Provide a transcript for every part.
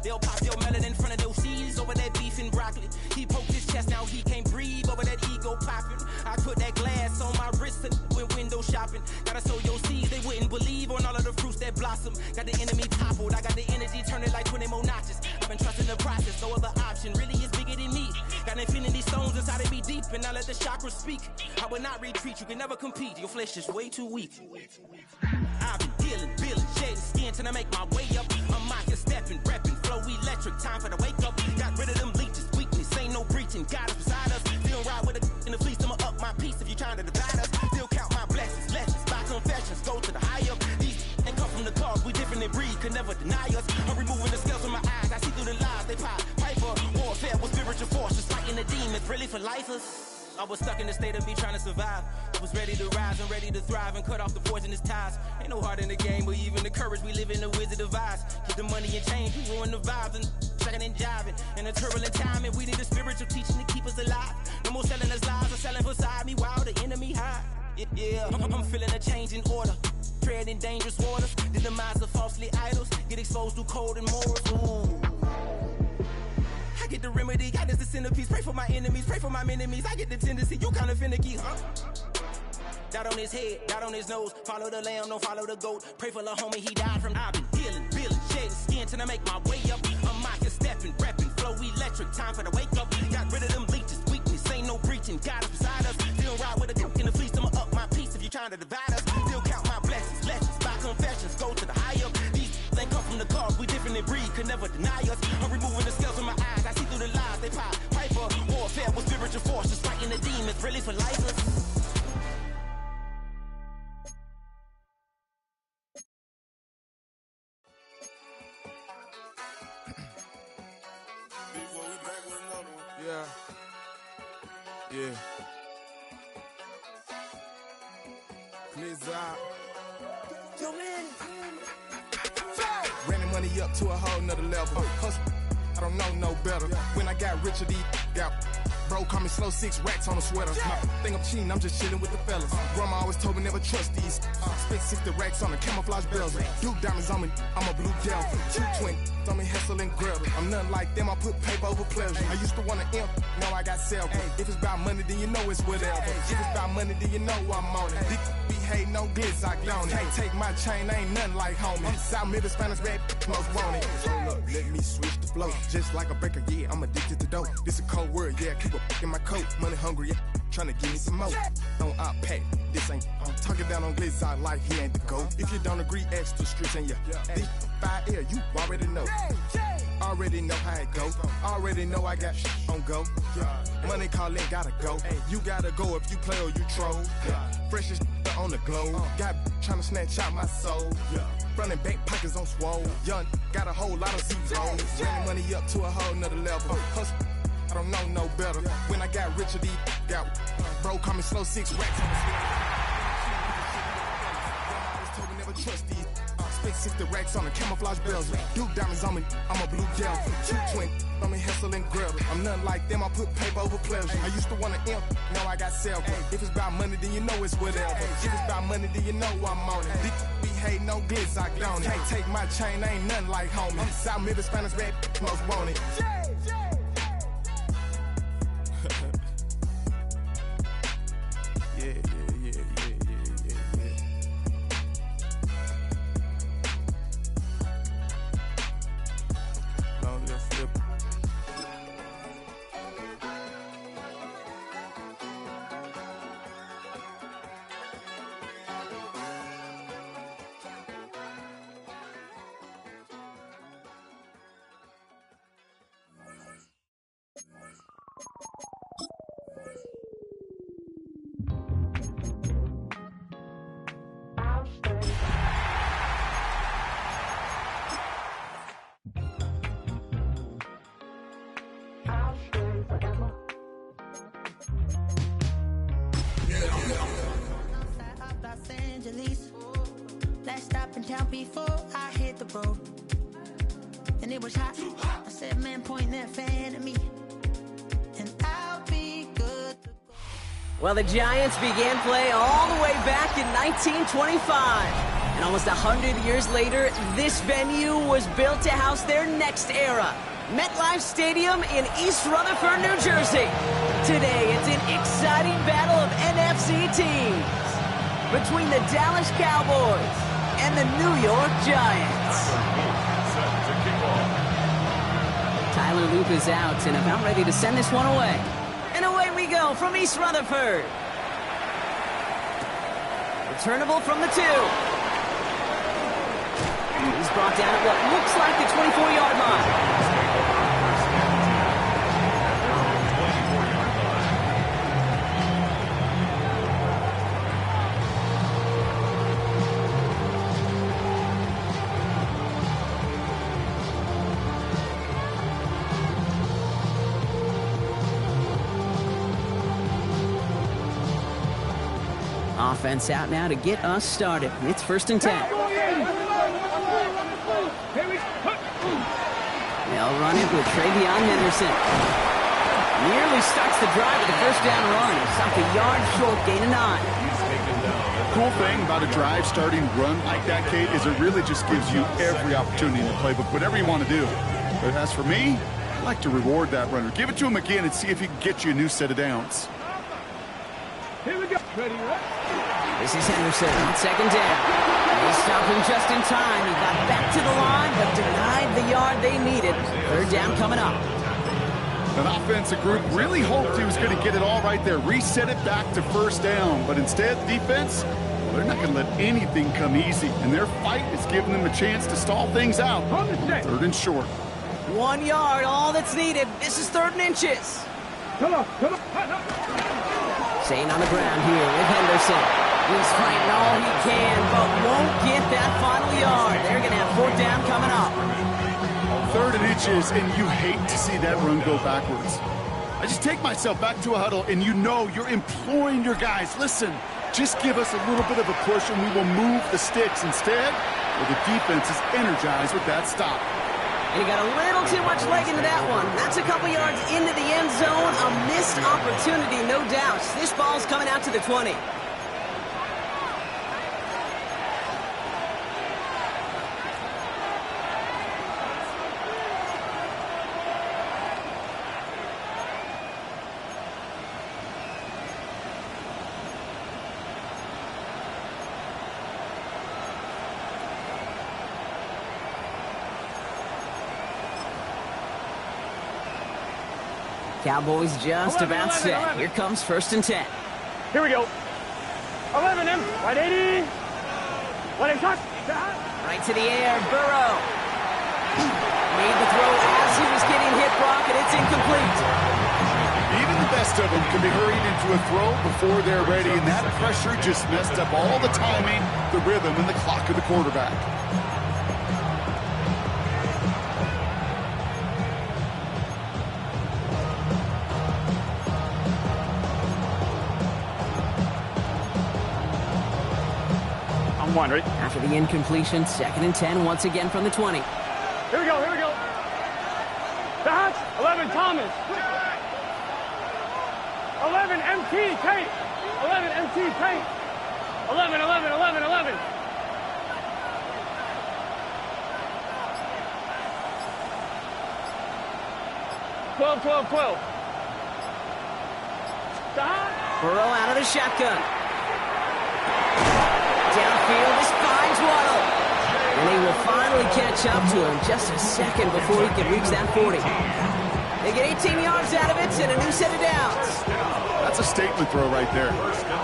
They'll pop your melon in front of those seeds over that beef and broccoli. He poked his chest, now he can't breathe over that ego popping. I put that glass on my wrist and went window shopping. Gotta sow your seeds, they wouldn't believe on all of the fruits that blossom. Got the enemy toppled, I got the energy, turn it like 20 more notches. I've been trusting the process, no other option really is bigger than me. Got infinity stones inside of me deep, and I let the chakras speak. I will not retreat, you can never compete, your flesh is way too weak. I've been dealing, building, shedding skin till I make my way up. I'm mocking, stepping, repping, flow electric, time for the wake up. Got rid of them leeches, weakness, ain't no breaching, God is beside us. Still ride with a in the fleece, I'ma up my piece if you trying to divide us. Still count my blessings, lessons, by confessions, go to the high up. These ain't come from the cause, we different in breed, could never deny us. I'm removing the scales from my eyes, I see through the lies, they pop. Piper, warfare with spiritual forces, fighting the demons, really for lifers. I was stuck in the state of me trying to survive. I was ready to rise and ready to thrive and cut off the poisonous ties. Ain't no heart in the game, but even the courage we live in the Wizard of Oz. Keep the money and change, we ruin the vibes and checking and jiving. In a turbulent time, and we need a spiritual teaching to keep us alive. No more selling us lies or selling beside me while the enemy hide. Yeah, I'm feeling a change in order. Treading dangerous waters. The demise of falsely idols. Get exposed through code and morals. Ooh. I get the remedy, God is the centerpiece. Pray for my enemies, pray for my enemies. I get the tendency, you kinda finicky, huh? Dot on his head, dot on his nose. Follow the lamb, don't follow the goat. Pray for the homie, he died from. I've been dealing, building, shedding skin till I make my way up. I'm mocking, stepping, repping, flow electric, time for the wake up. Got rid of them leeches, weakness, ain't no breaching. God is beside us. Still ride with a in the fleece, I'ma up my piece if you trying to divide us. Still count my blessings, lessons, by confessions, go to the high up. These ain't come from the cause, we different in breed, could never deny us. I'm removing the scales from my eyes, I see through the lies, they pop. Piper, warfare with spiritual forces, fighting the demons, really for lifers. Yeah. Clears out. Yo, man. Running money up to a whole nother level. Hustle, I don't know no better. When I got richer, these got bro, call me slow, 6 racks on a sweater. Think I'm cheating, I'm just chilling with the fellas. Grandma always told me never trust these. Spent 60 racks on a camouflage bells. Blue diamonds on me, I'm a blue devil. 220 on me, Hessel and Gretel. I'm nothing like them, I put paper over pleasure. I used to want to imp, now I got self. If it's about money, then you know it's whatever. If it's about money, then you know I'm on it. Be hating no glitz, I don't. Can't take my chain, ain't nothing like homie. South Middle Spanish red, most want it. Hold up, let me switch the flow. Just like a baker, yeah, I'm addicted to dope. This a cold word, yeah, keep a in my coat. Money hungry, yeah, tryna give me some more. Don't I pack, this ain't. I'm talking down on glitz, I like he ain't the GOAT. If you don't agree, ask the streets and yeah. This 5 air, you already know. Already know how it go. Already know I got shit on go. Money calling, gotta go. You gotta go if you play or you troll. Freshest on the globe. Got tryna snatch out my soul. Running bank pockets on swole. Young, got a whole lot of zeros. Running money up to a whole nother level. Hustle, I don't know no better. When I got richer, these got bro, call me slow, 6 racks on the switch. I always told me never trust these. Spent 60 racks on the camouflage bells. Blue diamonds on me, I'm a blue devil. 220 on me, Hessel and Gretel. I'm nothing like them, I put paper over pleasure. I used to want to imp, now I got self. If it's about money, then you know it's whatever. If it's about money, then you know I'm on it. Be hating no glitz, I don't. Can't take my chain, ain't nothing like homie. South Middle Spanish red, most want it. Last stop in town before I hit the road, and it was hot. I said, man, point that fan at me, and I'll be good to go. Well, the Giants began play all the way back in 1925. And almost 100 years later, this venue was built to house their next era. MetLife Stadium in East Rutherford, New Jersey. Today, it's an exciting battle of NFC teams between the Dallas Cowboys and the New York Giants. Tyler Loop is out and about ready to send this one away. And away we go from East Rutherford. Returnable from the 2. He's brought down at what looks like the 24-yard line. Offense out now to get us started. It's 1st and 10. They'll run it with Travion Henderson. Nearly starts the drive with a first down run. Stopped a yard short, gain of 9. Cool thing about a drive starting run like that, Kate, is it really just gives you every opportunity in the playbook, whatever you want to do. But as for me, I like to reward that runner. Give it to him again and see if he can get you a new set of downs. Here we go. Ready, right? This is Henderson on 2nd down. They stopped him just in time. He got back to the line, but denied the yard they needed. 3rd down coming up. An offensive group really hoped he was going to get it all right there, reset it back to 1st down. But instead, the defense, well, they're not going to let anything come easy. And their fight is giving them a chance to stall things out. 3rd and short. 1 yard, all that's needed. This is 3rd and inches. Come on. Staying on the ground here with Henderson. He's fighting all he can, but won't get that final yard. They're going to have 4th down coming up. 3rd and inches, and you hate to see that run go backwards. I just take myself back to a huddle, and you know you're imploring your guys, listen, just give us a little bit of a push, and we will move the sticks. Instead, well, the defense is energized with that stop. And he got a little too much leg into that one. That's a couple yards into the end zone. A missed opportunity, no doubt. This ball's coming out to the 20. Cowboys just about set. Here comes 1st and 10. Here we go. 11 M. Right 80. Let him touch. Right to the air. Burrow. Made the throw as he was getting hit, Brock, and it's incomplete. Even the best of them can be hurried into a throw before they're ready, and that pressure just messed up all the timing, the rhythm, and the clock of the quarterback. One, right? After the incompletion, 2nd and 10 once again from the 20. Here we go. That's 11 Thomas. 11 MT Tate. 11 MT Tate. 11. 12. Stop. Burrow out of the shotgun. Downfield, this finds Waddle. And he will finally catch up to him just a second before he can reach that 40. They get 18 yards out of it and a new set of downs. That's a statement throw right there.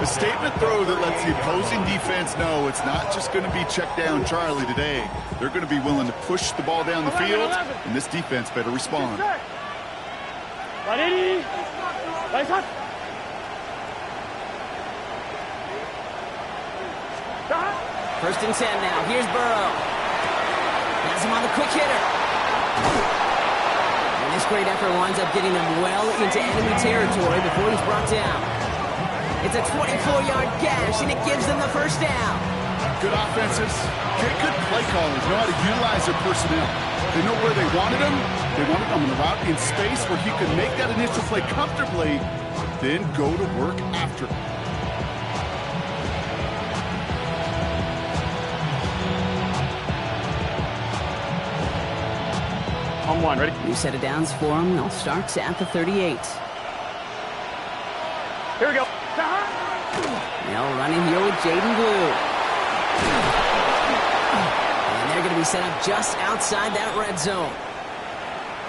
A statement throw that lets the opposing defense know it's not just going to be check down Charlie today. They're going to be willing to push the ball down the field, and this defense better respond. Nice touch. 1st and 10 now. Here's Burrow. Has him on the quick hitter. And this great effort winds up getting them well into enemy territory before he's brought down. It's a 24-yard gash, and it gives them the 1st down. Good offenses, good play callers, know how to utilize their personnel. They know where they wanted them. They wanted them on the route in space where he could make that initial play comfortably, then go to work after. 1, ready? New set of downs for them. They'll start at the 38. Here we go. They'll run in here with Jaden Blue. And they're going to be set up just outside that red zone.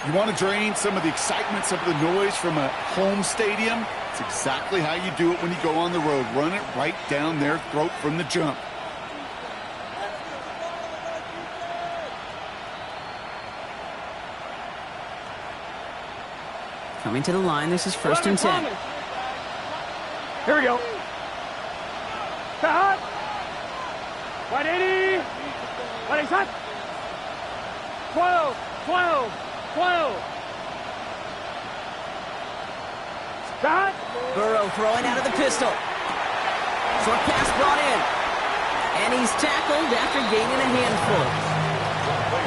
You want to drain some of the excitement, some of the noise from a home stadium? It's exactly how you do it when you go on the road. Run it right down their throat from the jump. Coming to the line, this is 1st and 10. Here we go. Cut. 180. 180 shot. 12. 12. 12. Shot. Burrow throwing out of the pistol. Short pass brought in. And he's tackled after gaining a handful.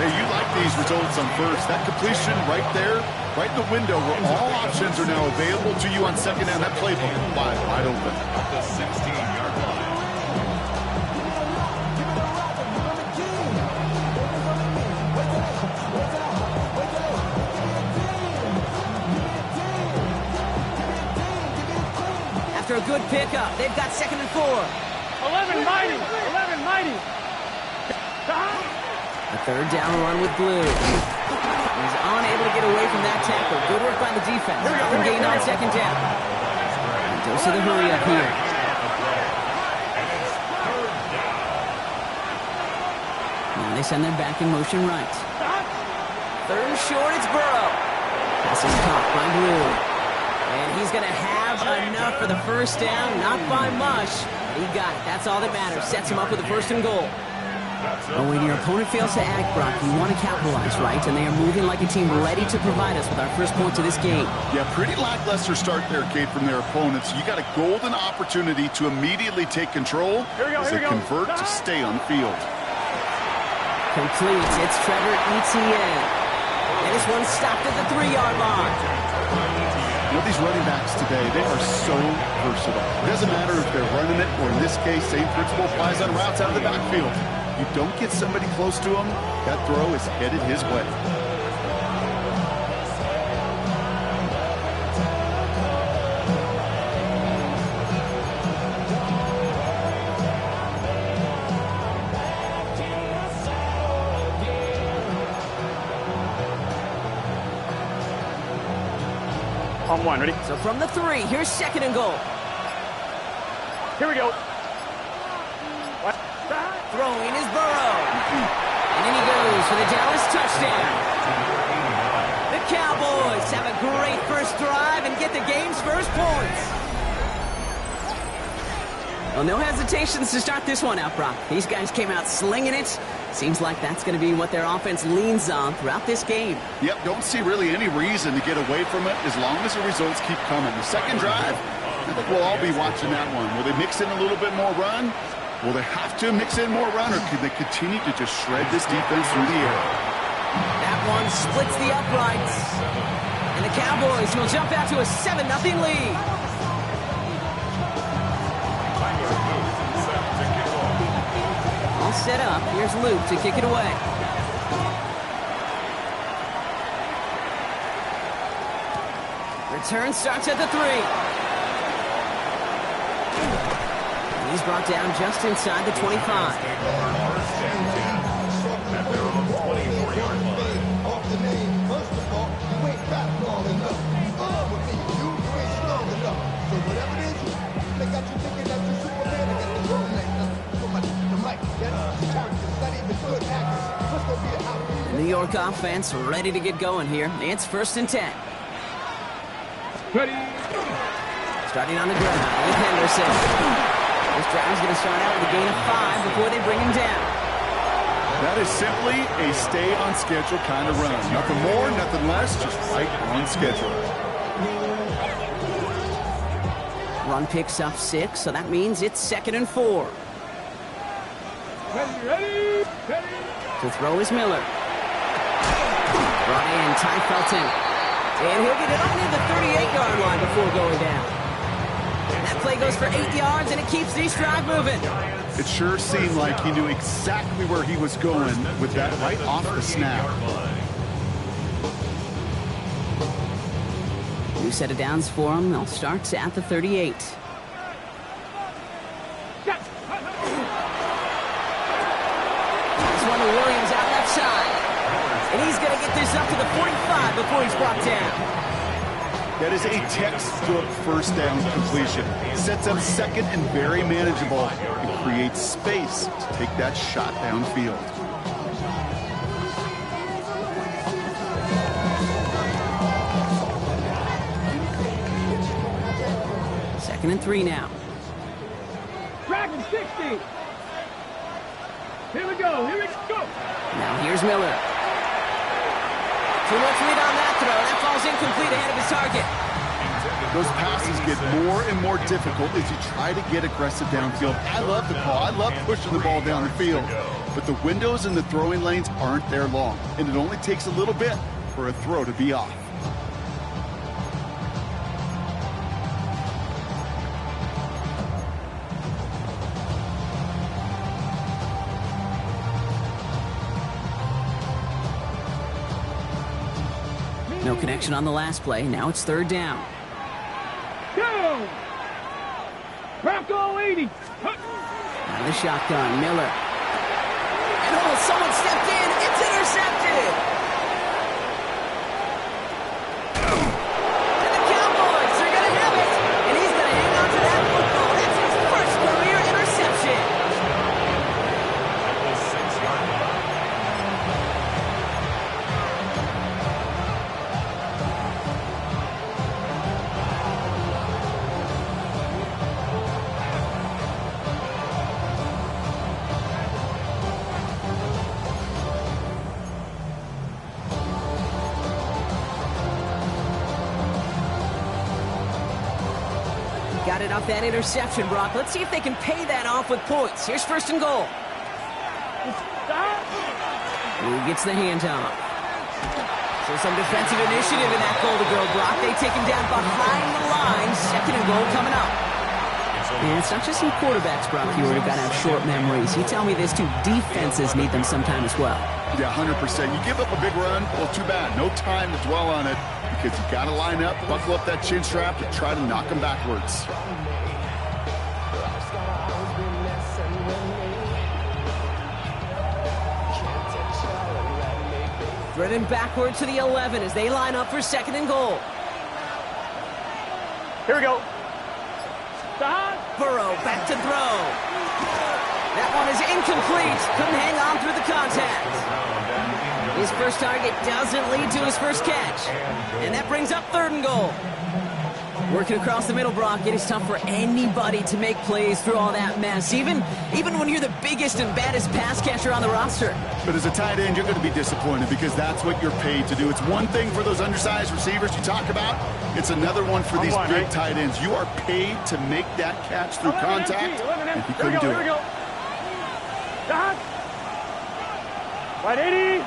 Hey, you like these results on first. That completion right there, right in the window where all options are now available to you on second down. That playbook wide open. At the 16-yard line. After a good pickup, they've got 2nd and 4. 11 mighty. 11 mighty. A 3rd down run with Blue. He's unable to get away from that tackle. Good work by the defense. Nothing gained on 2nd down. And dose of the hurry up here. Now they send them back in motion right. 3rd and short, it's Burrow. Pass is caught by Blue. And he's going to have enough for the 1st down. Not by much. He got it. That's all that matters. Sets him up with a 1st and goal. But when your opponent fails to act, Brock, you want to capitalize, right? And they are moving like a team ready to provide us with our first point to this game. Yeah, pretty lackluster start there, Kate, from their opponents. You got a golden opportunity to immediately take control as they convert to stay on the field. Complete. It's Trevor Etienne. And this one stopped at the 3-yard line. You know, these running backs today, they are so versatile. It doesn't matter if they're running it or, in this case, same principle applies on routes out of the backfield. You don't get somebody close to him, that throw is headed his way. On 1, ready? So from the 3, here's 2nd and goal. Here we go. Throwing is Burrow. And in he goes for the Dallas touchdown. The Cowboys have a great first drive and get the game's first points. Well, no hesitations to start this one out, Brock. These guys came out slinging it. Seems like that's going to be what their offense leans on throughout this game. Yep, don't see really any reason to get away from it as long as the results keep coming. The second drive, I think we'll all be watching that one. Will they mix in a little bit more run? Will they have to mix in more run, or can they continue to just shred this defense through the air? That one splits the uprights. And the Cowboys will jump out to a 7-0 lead. All set up. Here's Luke to kick it away. Return starts at the 3. He's brought down just inside the 25. The New York offense ready to get going here. It's 1st and 10. Ready. Starting on the ground with Henderson. This drive's going to start out with a gain of 5 before they bring him down. That is simply a stay-on-schedule kind of run. Nothing more, nothing less, just right on schedule. Run picks up 6, so that means it's 2nd and 4. Ready. To throw is Miller. Brought in, Ty Felton. And he'll get it up near the 38-yard line before going down. That play goes for 8 yards, and it keeps this drive moving. It sure seemed like he knew exactly where he was going with that right off the snap. New set of downs for them. They'll start at the 38. This one to Williams out left side. And he's going to get this up to the 45 before he's brought down. That is a textbook first down completion. Sets up second and very manageable and creates space to take that shot downfield. Second and 3 now. Dragon 60. Here we go. Now here's Miller. Too much lead on that throw. That falls incomplete ahead of his target. Those passes get more and more difficult as you try to get aggressive downfield. I love the call. I love pushing the ball down the field. But the windows in the throwing lanes aren't there long, and it only takes a little bit for a throw to be off. No connection on the last play. Now it's third down. Go! Bronco 80. Now the shotgun, Miller. And someone stepped in. It's intercepted. And the Cowboys are going to have it. And he's going to hang on to that football. That's his first career interception. Got it off that interception, Brock. Let's see if they can pay that off with points. Here's first and goal. Who gets the handoff? So some defensive initiative in that goal to go, Brock. They take him down behind the line. Second and goal coming up. And it's not just some quarterbacks, Brock, you already got to have short memories. You tell me this too, defenses need them sometime as well. Yeah, 100%. You give up a big run, well, too bad. No time to dwell on it because you got to line up, buckle up that chin strap, and try to knock them backwards. Threading backward to the 11 as they line up for second and goal. Here we go. Burrow back to throw. That one is incomplete. Couldn't hang on through the contact. His first target doesn't lead to his first catch. And that brings up third and goal. Working across the middle, Brock, it is tough for anybody to make plays through all that mess, even when you're the biggest and baddest pass catcher on the roster. But as a tight end, you're going to be disappointed because that's what you're paid to do. It's one thing for those undersized receivers you talk about. It's another one for these big tight ends. You are paid to make that catch through contact, and he couldn't do it. Right 80.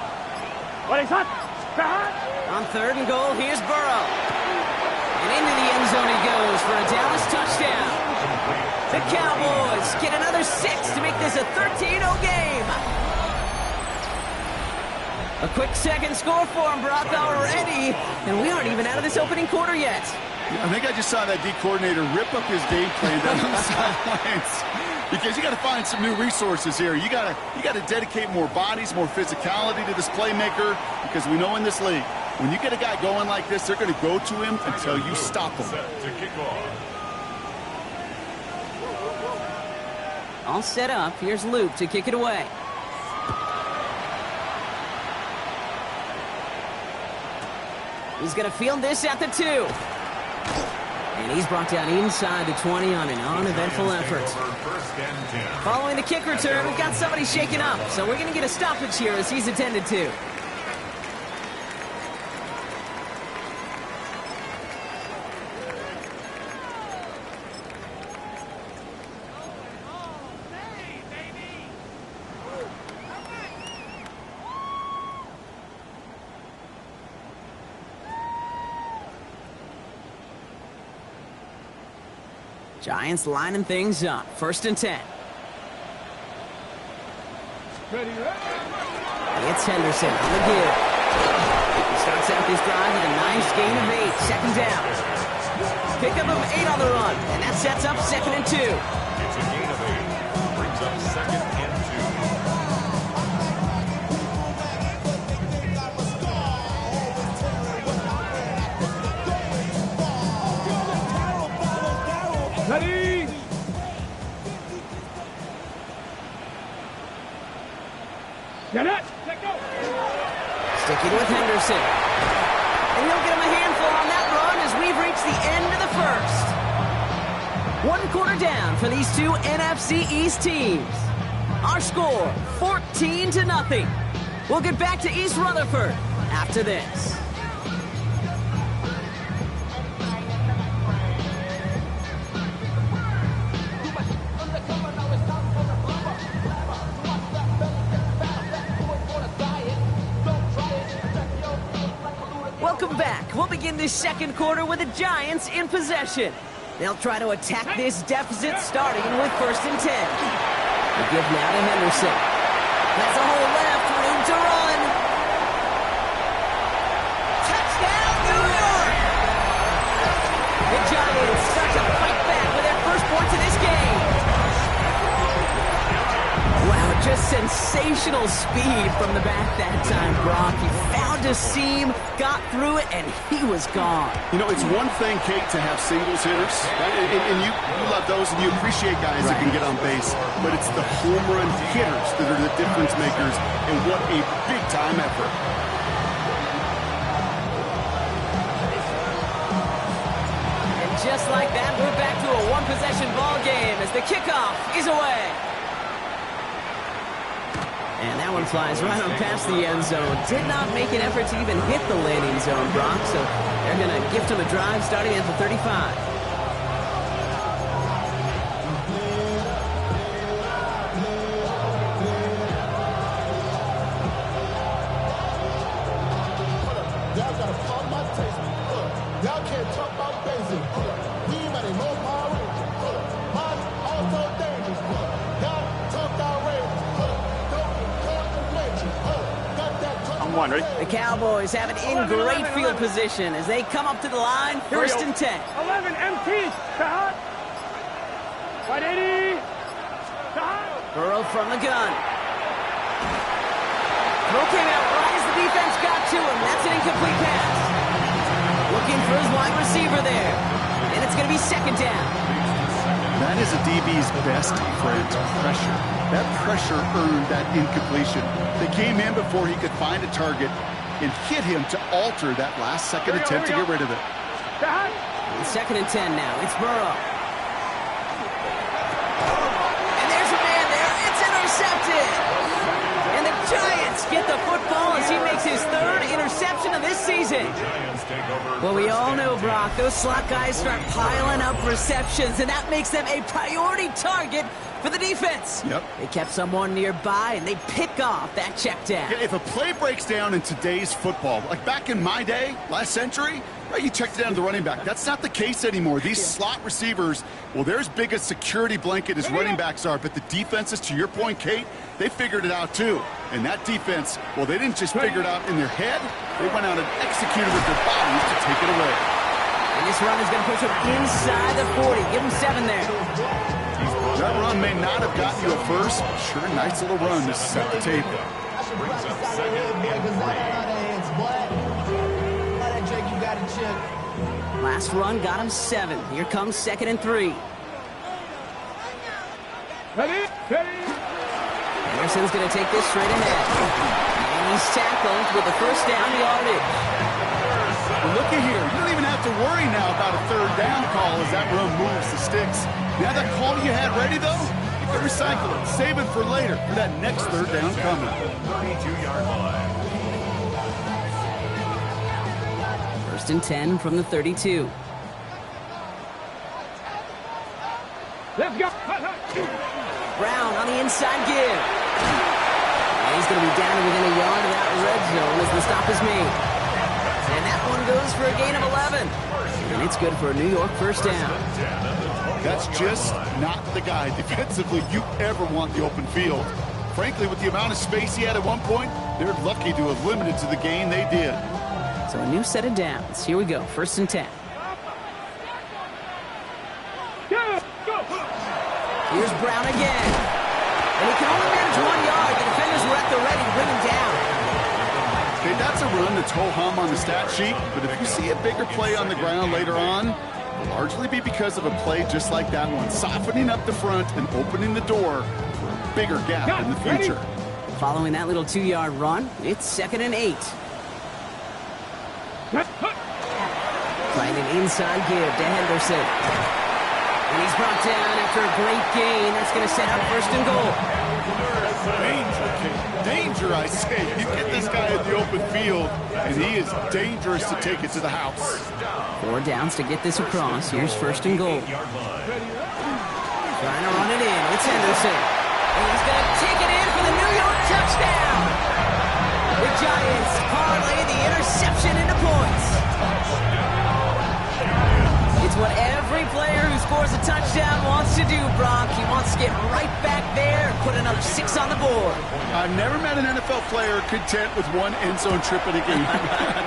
Right hot. On third and goal, here's Burrow. And into the end zone he goes for a Dallas touchdown. The Cowboys get another 6 to make this a 13-0 game. A quick second score for him, Brock, already. And we aren't even out of this opening quarter yet. I think I just saw that D coordinator rip up his game plan down on the sidelines. Because you got to find some new resources here. You got to dedicate more bodies, more physicality to this playmaker. Because we know in this league, when you get a guy going like this, they're going to go to him until you stop him. All set up. Here's Luke to kick it away. He's going to field this at the 2. And he's brought down inside the 20 on an uneventful effort. Following the kick return, we've got somebody shaken up. So we're going to get a stoppage here as he's attended to. Giants lining things up. First and 10. It's Henderson on the give. Starts out this drive with a nice gain of 8. Second down. Pickup of 8 on the run, and that sets up 2nd and 2. It's a gain of 8. Brings up 2nd and 2. Ready? Get it! Let go! Sticking with Henderson. And he'll get him a handful on that run as we've reached the end of the first. 1 quarter down for these two NFC East teams. Our score, 14-0. We'll get back to East Rutherford after this. Welcome back. We'll begin this second quarter with the Giants in possession. They'll try to attack this deficit starting with 1st and 10. The give now to Henderson. That's a hole left, room to run. Touchdown, New York! The Giants start to fight back with their first points of this game. Wow, just sensational speed from the back that time, Brock. He found a seam, got through it, and he was gone. You know, it's one thing, Kate, to have singles hitters, and you love those, and you appreciate guys that can get on base, but it's the home run hitters that are the difference makers, and what a big-time effort. And just like that, we're back to a one-possession ball game as the kickoff is away. And that one flies right on past the end zone. Did not make an effort to even hit the landing zone, Brock, so they're going to gift him a drive starting at the 35. Y'all gotta follow my taste. Y'all can't talk about basic. We might have no power. Mine also dangerous. Y'all talk outrageous. I'm one, ready? The Cowboys have it in great field position as they come up to the line, 1st and 10. 11 empty. Stop. 180. Stop. Burrow from the gun. Throw came out right as the defense got to him. That's an incomplete pass. Looking for his wide receiver there. And it's going to be 2nd down. That is a DB's best friend, pressure. That pressure earned that incompletion. They came in before he could find a target and hit him to alter that last-second attempt to get rid of it. It's 2nd and 10 now. It's Burrow. And there's a man there. It's intercepted. And the Giants get the football as he makes his 3rd interception of this season. Well, we all know, Brock, those slot guys start piling up receptions, and that makes them a priority target for the defense. Yep. They kept someone nearby, and they pick off that check down. If a play breaks down in today's football, like back in my day, last century, right, you checked it down to the running back. That's not the case anymore. These slot receivers, well, they're as big a security blanket as running backs are, but the defenses, to your point, Kate, they figured it out too. And that defense, well, they didn't just figure it out in their head. They went out and executed with their bodies to take it away. And this run is going to push him inside the 40. Give him 7 there. That run may not have gotten you a first. Sure, nice little run to set the table. Brings up 2nd and 3. Last run got him 7. Here comes 2nd and 3. Ready? Anderson's going to take this straight ahead. And he's tackled with the 1st down yardage. Well, look at here. You don't even have to worry now about a 3rd down call as that run moves the sticks. Now that call you had ready, though, you can recycle it. Save it for later for that next 3rd down coming. 32-yard line. 1st and 10 from the 32. Let's go. Brown on the inside give. And he's going to be down to within a yard of that red zone as the stop is made. And that one goes for a gain of 11. And it's good for a New York 1st down. That's just not the guy defensively you ever want the open field. Frankly, with the amount of space he had at one point, they're lucky to have limited to the gain they did. So a new set of downs. Here we go, 1st and 10. Here's Brown again. And he can only manage 1 yard. The defenders were at the ready to bring him down. Okay, that's a run that's ho-hum on the stat sheet, but if you see a bigger play on the ground later on, it'll largely be because of a play just like that one, softening up the front and opening the door for a bigger gap in the future. Following that little 2-yard run, it's 2nd and 8. Trying an inside give to Henderson. And he's brought down after a great gain. That's going to set up 1st and goal. Danger, Kate. Danger, I say. You get this guy in the open field, and he is dangerous to take it to the house. 4 downs to get this across. Here's 1st and goal. Trying to run it in. It's Henderson. And he's going to take it in for the New York touchdown. The Giants parlay the interception into points. It's what every player who scores a touchdown wants to do, Brock. He wants to get right back there and put another 6 on the board. I've never met an NFL player content with 1 end zone trip in a game.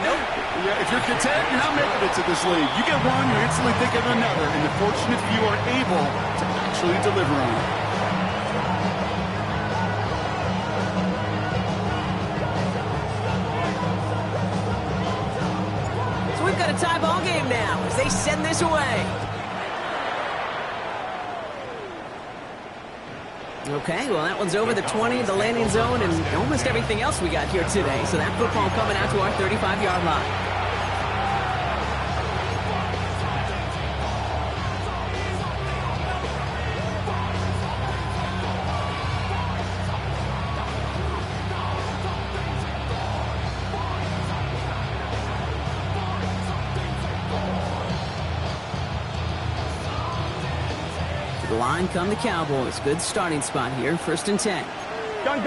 Nope. Yeah, if you're content, you're not making it to this league. You get one, you instantly think of another, and the fortunate few are able to actually deliver on it. We've got a tie ball game now as they send this away. Okay, well, that one's over the 20, the landing zone, and almost everything else we got here today. So that football coming out to our 35-yard line. The line come the Cowboys. Good starting spot here. 1st and 10. Gun.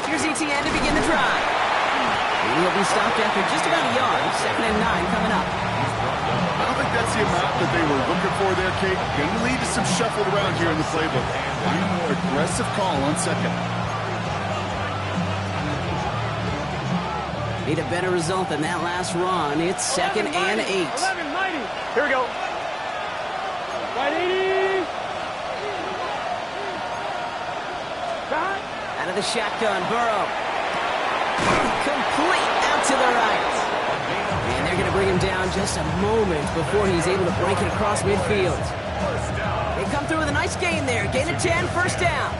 Here's ETN to begin the drive. And he'll be stopped after just about a yard. 2nd and 9 coming up. I don't think that's the amount that they were looking for there, Kate. Going to lead to some shuffled around here in the playbook. Aggressive call on 2nd. Need a better result than that last run. It's 2nd and 8. 11, mighty. Here we go. Right 80. Out of the shotgun, Burrow. Complete out to the right. And they're going to bring him down just a moment before he's able to break it across midfield. They come through with a nice gain there. Gain of 10, 1st down.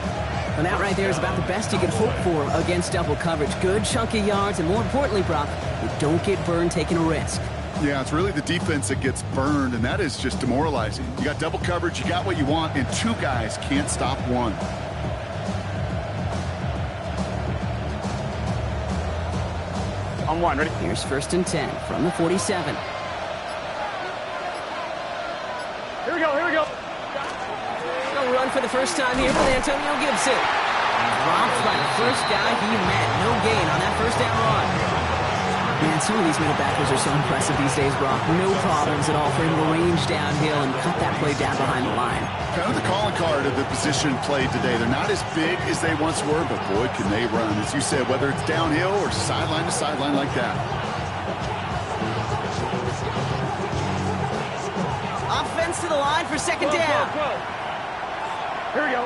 And that right there is about the best you can hope for against double coverage. Good chunky yards, and more importantly, Brock, you don't get burned taking a risk. Yeah, it's really the defense that gets burned, and that is just demoralizing. You got double coverage, you got what you want, and 2 guys can't stop one. On 1, ready? Here's 1st and 10 from the 47. Here we go. A run for the first time here with Antonio Gibson. Dropped by the first guy he met. No gain on that 1st down run. Man, some of these middle backers are so impressive these days, Brock. No problems at all for him to range downhill and cut that play down behind the line. Kind of the calling card of the position played today. They're not as big as they once were, but boy, can they run. As you said, whether it's downhill or sideline to sideline like that. Offense to the line for 2nd down. Here we go.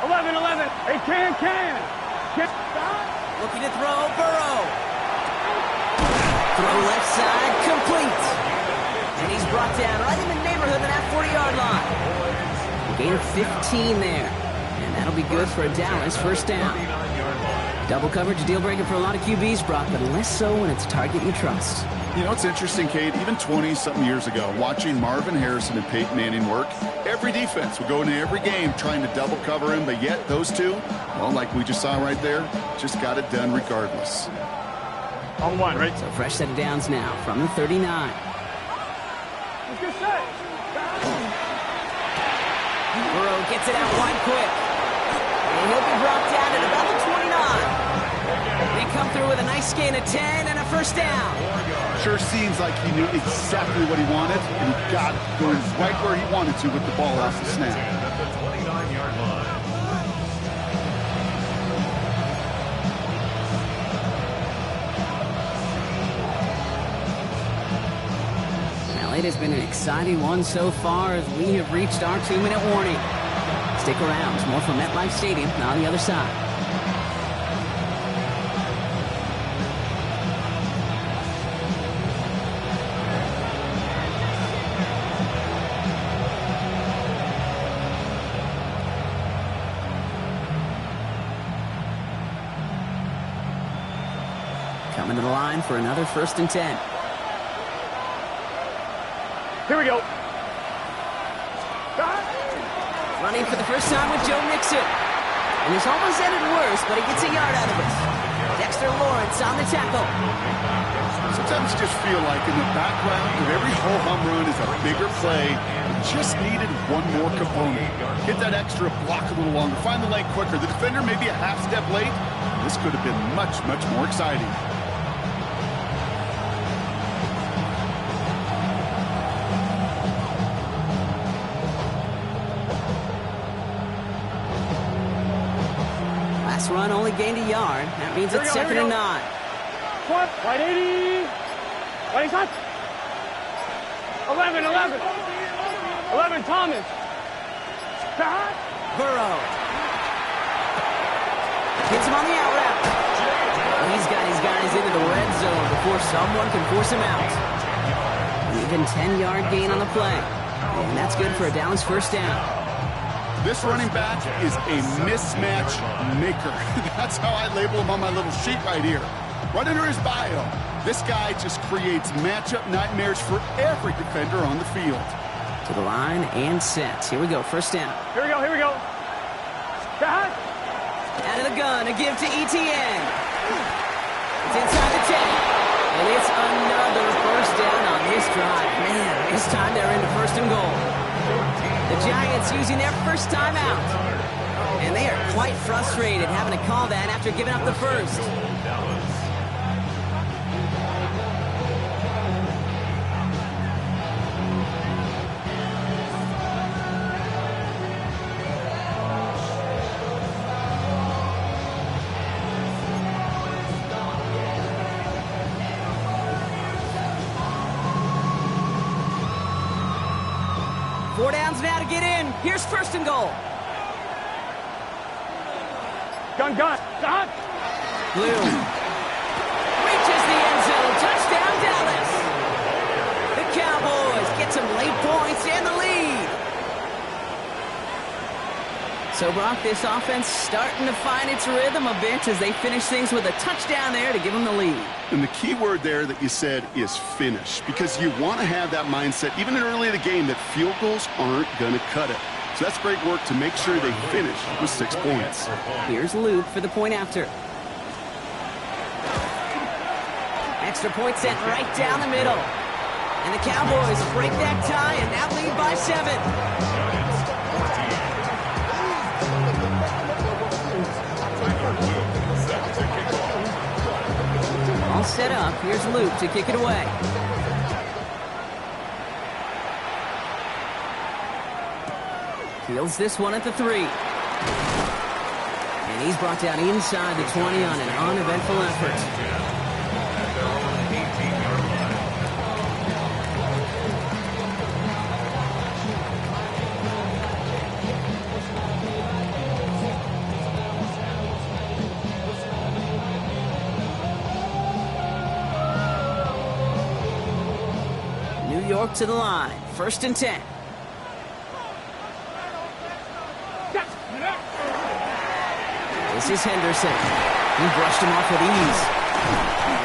11. Hey, can. Looking to throw, Burrow. Throw left side, complete. And he's brought down right in the neighborhood of that 40-yard line. Gain of 15 there. And that'll be good for a Dallas 1st down. Double coverage, a deal breaker for a lot of QBs, Brock, but less so when it's a target you trust. You know, it's interesting, Kate, even 20-something years ago, watching Marvin Harrison and Peyton Manning work, every defense would go into every game trying to double cover him, but yet those two, well, like we just saw right there, just got it done regardless. On 1, right? So fresh set of downs now from the 39. Let's get set. Burrow gets it out wide quick. And he'll be brought down at about the 29. They come through with a nice gain of 10 and a 1st down. Sure seems like he knew exactly what he wanted, and he got going right where he wanted to with the ball off the snap. At the 29-yard line. It has been an exciting one so far as we have reached our 2-minute warning. Stick around. More from MetLife Stadium on the other side. Coming to the line for another 1st and 10. Here we go. Running for the first time with Joe Mixon. And this almost ended worse, but he gets a yard out of it. Dexter Lawrence on the tackle. Sometimes you just feel like in the background of every ho-hum run is a bigger play. You just needed one more component. Get that extra block a little longer. Find the lane quicker. The defender may be a half step late. This could have been much, much more exciting. Run only gained a yard. That means it's 2nd and 9. What? Right 80. Right touch. 11. 11 Thomas. Burrow. Hits him on the out route. He's got his guys into the red zone before someone can force him out. Even 10-yard gain on the play. And that's good for a Dallas 1st down. This running back is a mismatch maker. That's how I label him on my little sheet right here. Right under his bio, this guy just creates matchup nightmares for every defender on the field. To the line and set. Here we go, 1st down. Here we go. Out of the gun, a give to Etienne. It's inside the 10. And it's another 1st down on this drive. Man, this time they're into 1st and goal. The Giants using their first timeout. And they are quite frustrated having to call that after giving up the first. Four downs now to get in. Here's 1st and goal. Gun. Blue. Reaches the end zone. Touchdown, Dallas. The Cowboys get some late points and the lead. So, Brock, this offense starting to find its rhythm a bit as they finish things with a touchdown there to give them the lead. And the key word there that you said is finish, because you want to have that mindset, even early in the game, that field goals aren't going to cut it. So that's great work to make sure they finish with 6 points. Here's Luke for the point after. Extra point sent right down the middle. And the Cowboys break that tie and now lead by 7. All set up. Here's Luke to kick it away. Fields this one at the 3. And he's brought down inside the 20 on an uneventful effort. New York to the line. 1st and 10. This is Henderson. He brushed him off with ease.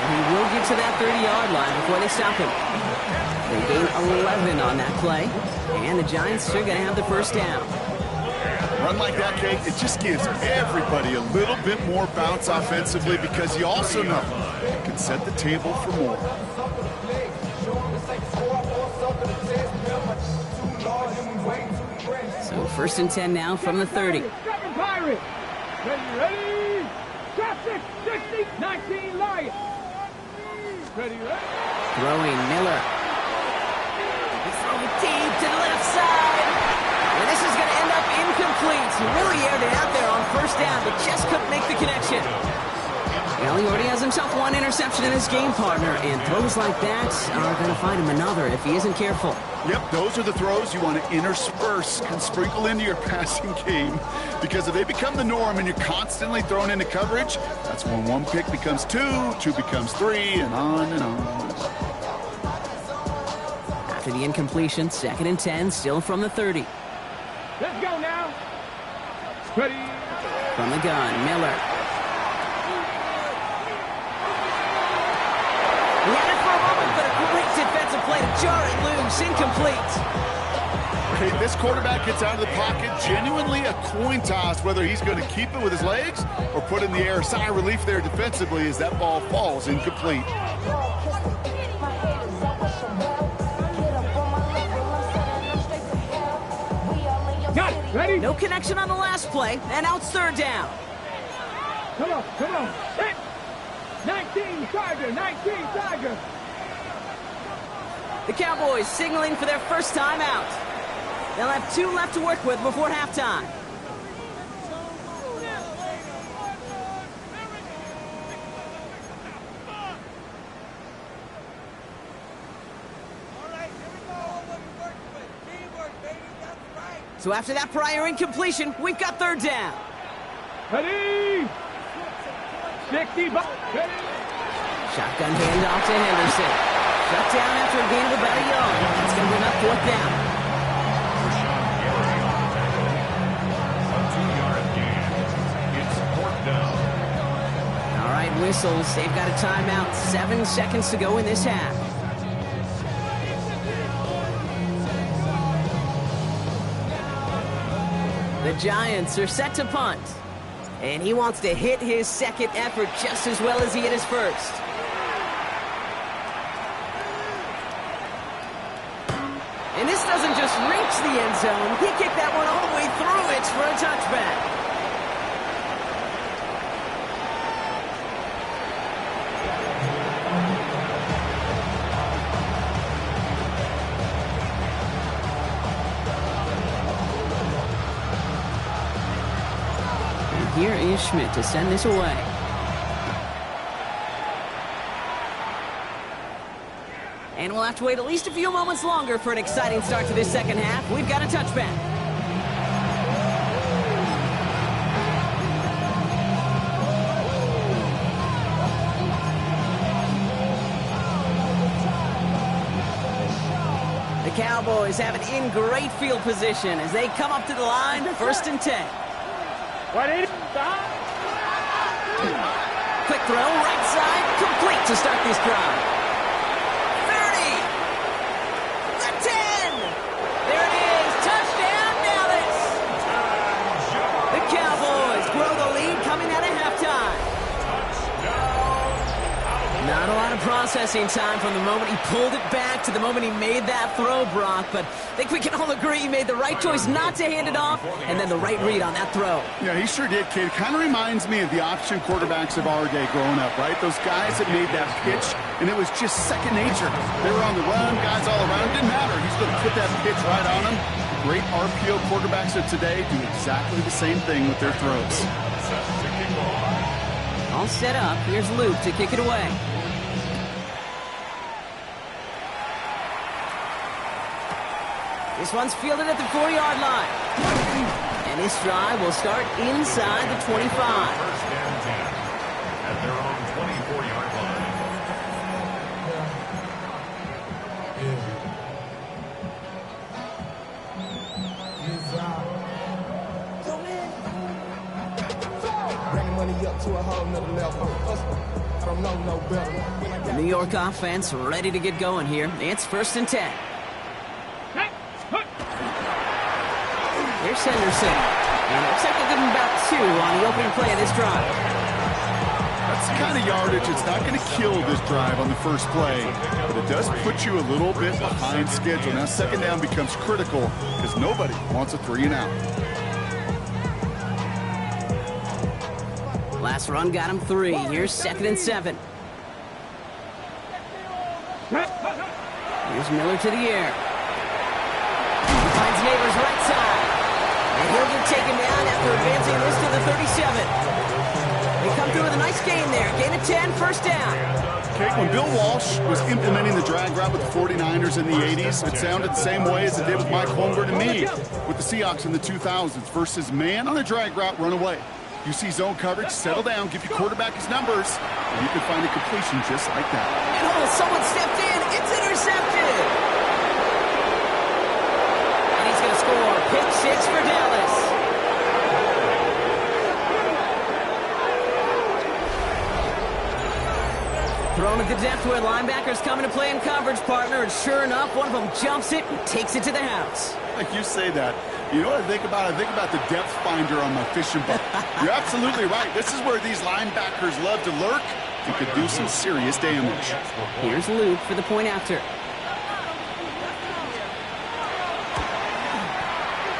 He will get to that 30-yard line before they stop him. They gain 11 on that play. And the Giants are going to have the 1st down. Run like that, Kate, it just gives everybody a little bit more bounce offensively, because you also know you can set the table for more. So 1st and 10 now from the 30. Ready? Trap 6, 60, 19, Lions. Ready? Throwing Miller. He's throwing deep to the left side. And this is going to end up incomplete. He really aired it out there on 1st down, but just couldn't make the connection. Well, he already has himself one interception in his game, partner, and throws like that are going to find him another if he isn't careful. Yep, those are the throws you want to intersperse and sprinkle into your passing game, because if they become the norm and you're constantly thrown into coverage, that's when one pick becomes two, two becomes three, and on and on. After the incompletion, 2nd and 10, still from the 30. Let's go now. Ready. From the gun, Miller. He had it for a moment, but a great defensive play to jar it loose. Incomplete. Okay, this quarterback gets out of the pocket, genuinely a coin toss whether he's going to keep it with his legs or put it in the air. Sigh of relief there defensively as that ball falls incomplete. Got it. Ready? No connection on the last play, and now it's 3rd down. Come on, come on. Hit. 19 Tiger, 19 Tiger. The Cowboys signaling for their first time out. They'll have 2 left to work with before halftime. So after that prior incompletion, we've got 3rd down. Ready. 65. Ready. Shotgun handoff to Henderson. Shut down after a gain of about a yard. It's going to bring up 4th down. A 2-yard gain. It's 4th down. All right, whistles. They've got a timeout. 7 seconds to go in this half. The Giants are set to punt. And he wants to hit his 2nd effort just as well as he hit his 1st. And this doesn't just reach the end zone. He kicked that one all the way through it for a touchback. Here is Schmidt to send this away. And we'll have to wait at least a few moments longer for an exciting start to this 2nd half. We've got a touchback. The Cowboys have it in great field position as they come up to the line, 1st and 10. Quick throw, right side, complete to start this drive. 30! The 10! There it is, touchdown Dallas! The Cowboys grow the lead coming out of halftime. Not a lot of processing time from the moment he pulled it back to the moment he made that throw, Brock, but I think we can all agree he made the right choice not to hand it off, and then the right read on that throw. Yeah, he sure did, kid. Kind of reminds me of the option quarterbacks of our day growing up, right? Those guys that made that pitch, and it was just second nature. They were on the run, guys all around. It didn't matter. He's going to put that pitch right on them. Great RPO quarterbacks of today do exactly the same thing with their throws. All set up. Here's Luke to kick it away. This one's fielded at the 4-yard line. And this drive will start inside the 25. 1st and 10 at their own 24-yard line. Bringing money up to a whole nother level. I don't know no better. The New York offense ready to get going here. It's 1st and 10. Here's Henderson. And it looks like they'll give him about 2 on the opening play of this drive. That's the kind of yardage. It's not going to kill this drive on the first play, but it does put you a little bit behind schedule. Now 2nd down becomes critical because nobody wants a 3-and-out. Last run got him 3. Here's 2nd and 7. Here's Miller to the air. He finds Neighbors right side. And he'll get taken down after advancing this to the 37. They come through with a nice gain there. Gain of 10, first down. Okay, when Bill Walsh was implementing the drag route with the 49ers in the 80s, it sounded the same way as it did with Mike Holmgren and me with the Seahawks in the 2000s versus man on a drag route, run away. You see zone coverage, settle down, give your quarterback his numbers, and you can find a completion just like that. And someone stepped in. It's intercepted. And he's going to score. Pick 6 for Dallas. Thrown at the depth where linebackers coming to play in coverage, partner, and sure enough, one of them jumps it and takes it to the house. Like you say that. You know what I think about? I think about the depth finder on my fishing boat. You're absolutely right. This is where these linebackers love to lurk and could do some serious damage. Here's Luke for the point after.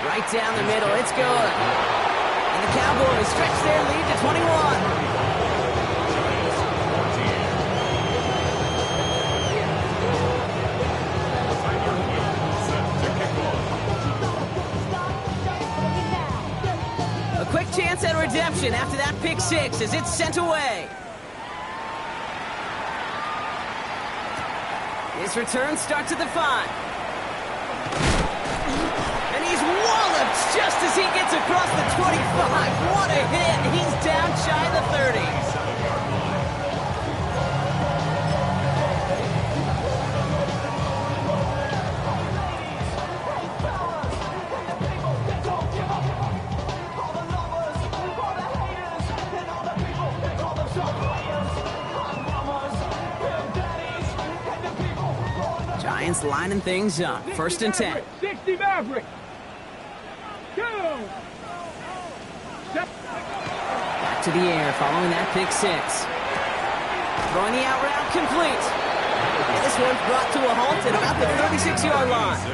Right down the middle. It's good. And the Cowboys stretch their lead to 21. Quick chance at redemption after that pick 6 as it's sent away. His return starts at the 5. And he's walloped just as he gets across the 25. What a hit. He's down shy of the 30. Giants lining things up. First and 10. 60 Maverick. Go. Back to the air following that pick 6. Throwing the out route complete. And this one's brought to a halt at about the 36-yard line.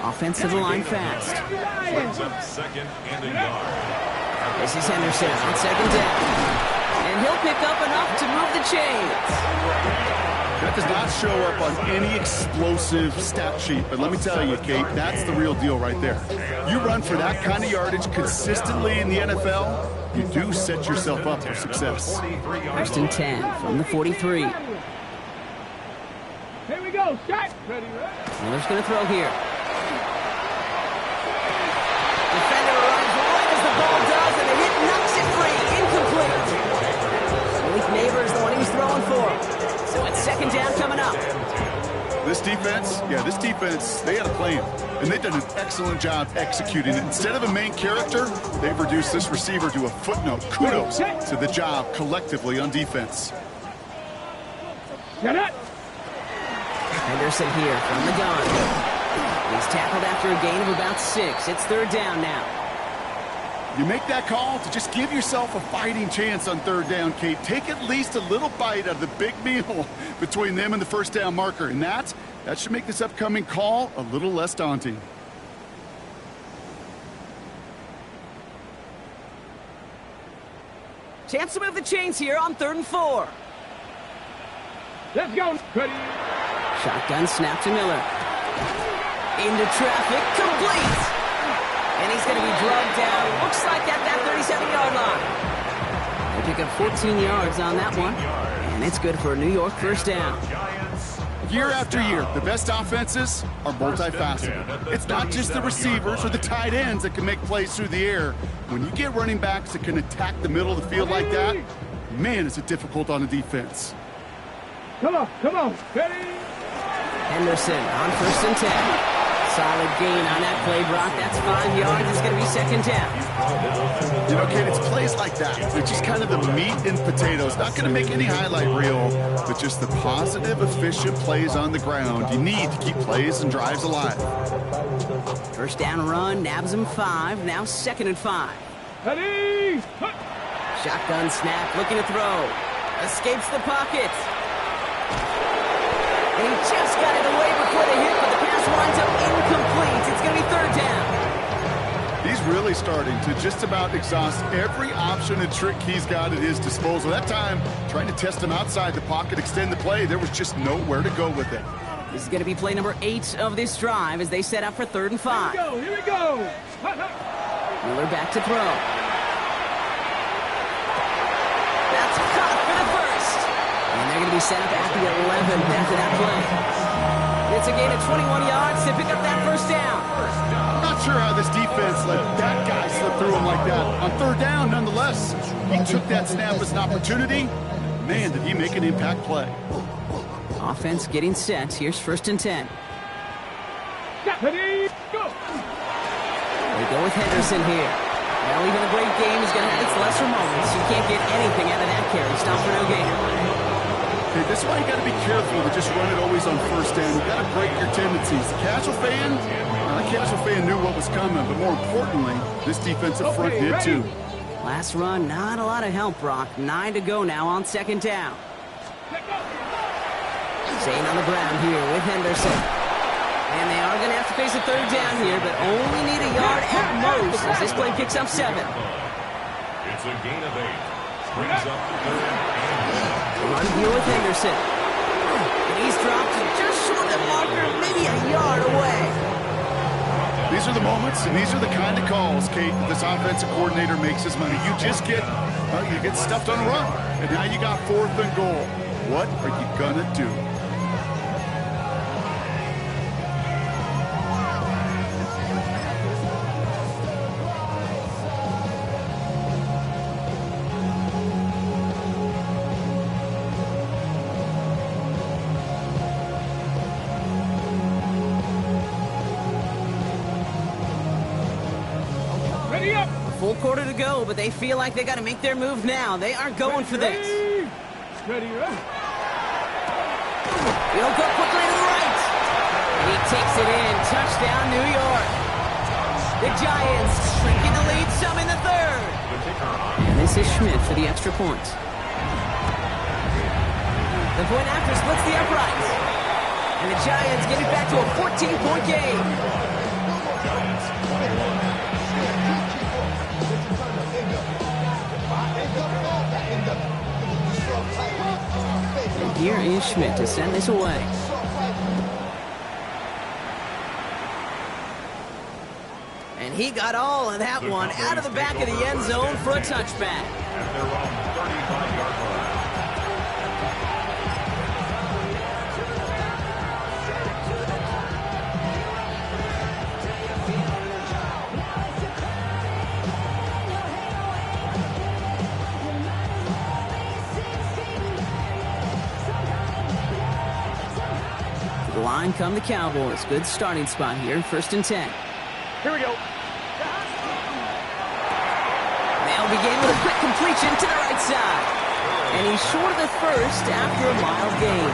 Offensive line fast. Brings up second and a yard. This is Henderson on second down. And he'll pick up enough to move the chains. That does not show up on any explosive stat sheet, but let me tell you, Kate, that's the real deal right there. You run for that kind of yardage consistently in the NFL, you do set yourself up for success. First and 10 from the 43. Here we go. Shot. Ready, Miller's going to throw here. Defender runs right as the ball does, and the hit knocks it free. Incomplete. Malik Neighbors, the one he was throwing for. So it's second down coming up. This defense, they had a plan, and they've done an excellent job executing it. Instead of a main character, they've reduced this receiver to a footnote. Kudos to the job collectively on defense. Get it. Henderson here from the gun. He's tackled after a gain of about 6. It's third down now. You make that call to just give yourself a fighting chance on third down, Kate. Take at least a little bite out of the big meal between them and the first down marker. And that should make this upcoming call a little less daunting. Chance to move the chains here on 3rd and 4. Let's go. Ready. Shotgun snap to Miller. Into traffic, complete. And he's going to be drugged down, looks like at that 37-yard line. They pick up 14 yards on that one, and it's good for a New York first down. Year after year, the best offenses are multifaceted. It's not just the receivers or the tight ends that can make plays through the air. When you get running backs that can attack the middle of the field like that, man, is it difficult on a defense. Come on. Ready. Henderson on 1st and 10. Solid gain on that play, Brock. That's 5 yards. It's going to be second down. You know, Kate, it's plays like that. They're just kind of the meat and potatoes. Not going to make any highlight reel, but just the positive, efficient plays on the ground. You need to keep plays and drives alive. First down run, nabs him 5. Now 2nd and 5. Ready. Shotgun snap, looking to throw. Escapes the pocket. And he just got it away before the hit, but the pass winds up incomplete. It's going to be 3rd down. He's really starting to just about exhaust every option and trick he's got at his disposal. That time, trying to test him outside the pocket, extend the play, there was just nowhere to go with it. This is going to be play number 8 of this drive as they set up for 3rd and 5. Here we go. Miller back to throw. be set up at the 11 after that play. It's a gain of 21 yards to pick up that first down. I'm not sure how this defense let that guy slip through him like that. On third down, nonetheless, he took that snap as an opportunity. Man, did he make an impact play. Offense getting set. Here's 1st and 10. Ready, go! They go with Henderson here. Well, even a great game is going to have its lesser moments. You can't get anything out of that carry. Stop for no gain. Okay, this is why you got to be careful to just run it always on first down. You got to break your tendencies. The casual fan knew what was coming, but more importantly, this defensive front did too. Last run, not a lot of help, Brock. 9 to go now on 2nd down. Staying on the ground here with Henderson. And they are going to have to face a 3rd down here, but only need a yard at most as this play picks up 7. It's a gain of 8. Brings up the 3rd and Run here with Henderson. And he's dropped just short of the marker, maybe a yard away. These are the moments, and these are the kind of calls, Kate, this offensive coordinator makes his money. You just get stuffed on a run, and now you got 4th and goal. What are you gonna do? Full quarter to go, but they feel like they got to make their move now. They are going for this. Ready, He'll go quickly to the right. He takes it in. Touchdown, New York. The Giants shrinking the lead some in the 3rd. And this is Schmidt for the extra point. The point after splits the uprights. And the Giants get it back to a 14-point game. And here is Schmidt to send this away. And he got all of that one out of the back of the end zone for a touchback. at their own 35-yard line. The line come the Cowboys. Good starting spot here. 1st and 10. Here we go. They'll begin with a quick completion to the right side. And he's short of the first after a mild gain.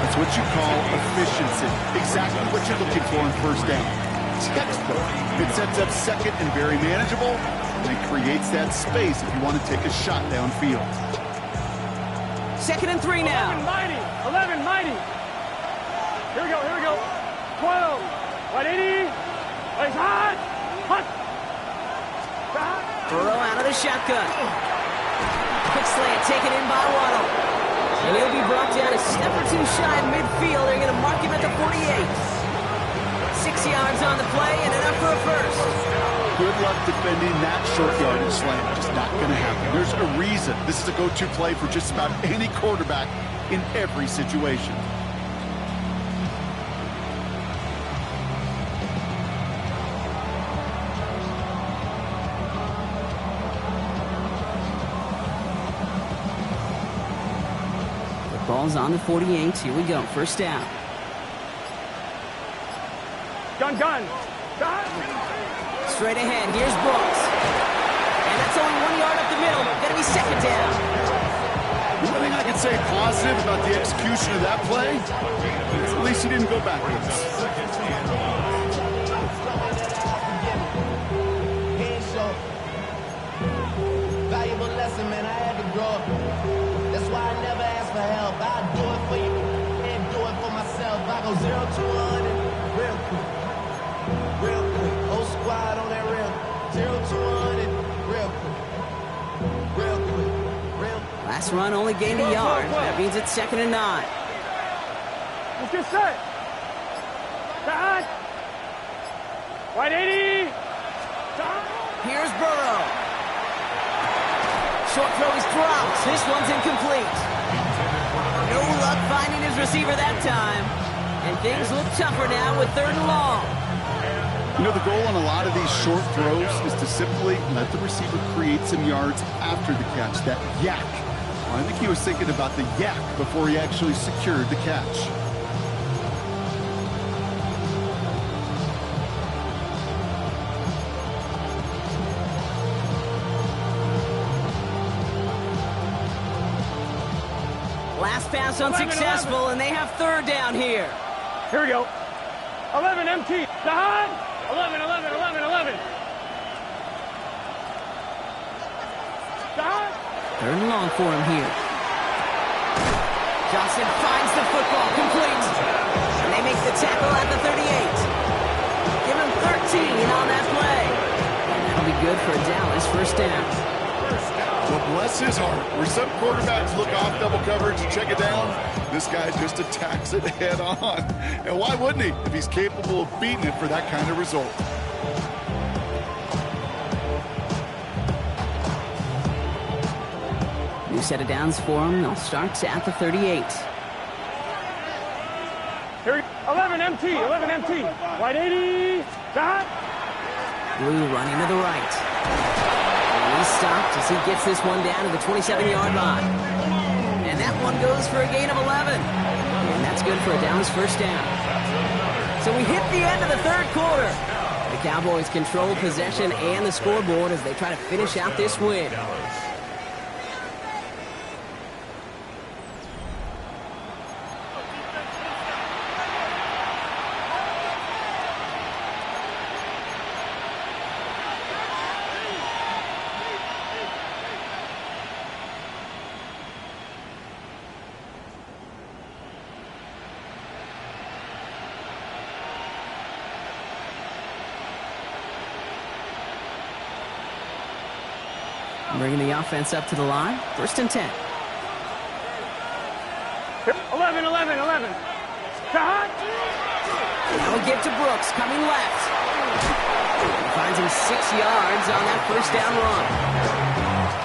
That's what you call efficiency. Exactly what you're looking for in first down. Textbook. It sets up second and very manageable, and it creates that space if you want to take a shot downfield. 2nd and 3 now. 11 mighty. Here we go. 12. 180. Place hot. Hot. Burrow out of the shotgun. Quick slant taken in by Waddle. And he'll be brought down a step or two shy of midfield. They're going to mark him at the 48. 6 yards on the play and enough for a first. Good luck defending that short yardage slant. Just not going to happen. There's a reason this is a go-to play for just about any quarterback in every situation. Ball's on the 48. Here we go. First down. Gun. Straight ahead. Here's Brooks. And that's only 1 yard up the middle. Gonna be second down. One thing I can say positive about the execution of that play is at least he didn't go backwards. Valuable lesson, man. I had to grow up. That's why I never ask for help. I do it for you and do it for myself. I go 0 to 100 real quick. Whole squad on that real. 0 to 100 real quick. Last run only gained a yard. That means it's 2nd and 9. Let's get set. Hot. 180. Here's Burrow. Short throw is dropped. This one's incomplete. finding his receiver that time. And things look tougher now with 3rd and long. You know, the goal on a lot of these short throws is to simply let the receiver create some yards after the catch, that yak. Well, I think he was thinking about the yak before he actually secured the catch. Last pass unsuccessful, and they have 3rd down here. Here we go. 11 MT. Dahan. 11, 11, 11, 11. Dahan. 3rd and long for him here. Johnson finds the football, complete. And they make the tackle at the 38. Give him 13 on that play. And that'll be good for a Dallas 1st down. Well, bless his heart. Where some quarterbacks look off double coverage and check it down, this guy just attacks it head on. And why wouldn't he if he's capable of beating it for that kind of result? New set of downs for him. They'll start at the 38. Here, 11 MT. 11 MT. Wide 80. Dahan. Blue running to the right. And he's stopped as he gets this one down to the 27-yard line. And that one goes for a gain of 11. And that's good for a Dallas 1st down. So we hit the end of the 3rd quarter. The Cowboys control possession and the scoreboard as they try to finish out this win. Bringing the offense up to the line. 1st and 10. 11, 11, 11. Dahan. Now we get to Brooks coming left. He finds him 6 yards on that 1st down run.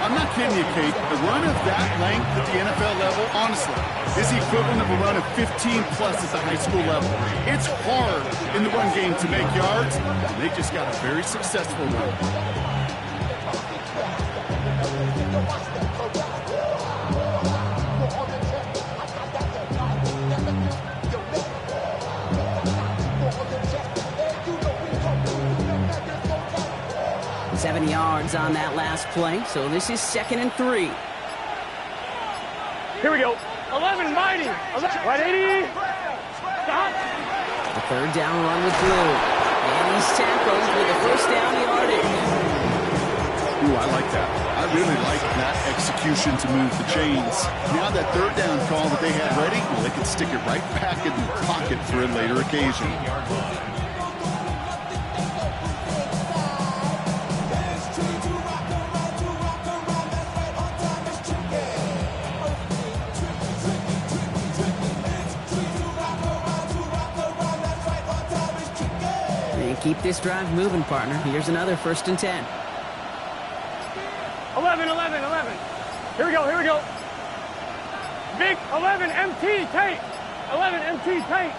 I'm not kidding you, Kate. A run of that length at the NFL level, honestly, is the equivalent of a run of 15-plus at the high school level. It's hard in the run game to make yards, and they just got a very successful run. 7 yards on that last play, so this is 2nd and 3. Here we go. 11 mighty. 180. Stop. The 3rd down run with Blue. And he's tackled with the 1st down yardage. Ooh, I like that. I really like that execution to move the chains. Now that 3rd down call that they had ready, well, they can stick it right back in the pocket for a later occasion. Keep this drive moving, partner. Here's another 1st and 10. 11, 11, 11. Here we go, here we go. Big 11 MT Tate. 11 MT Tate.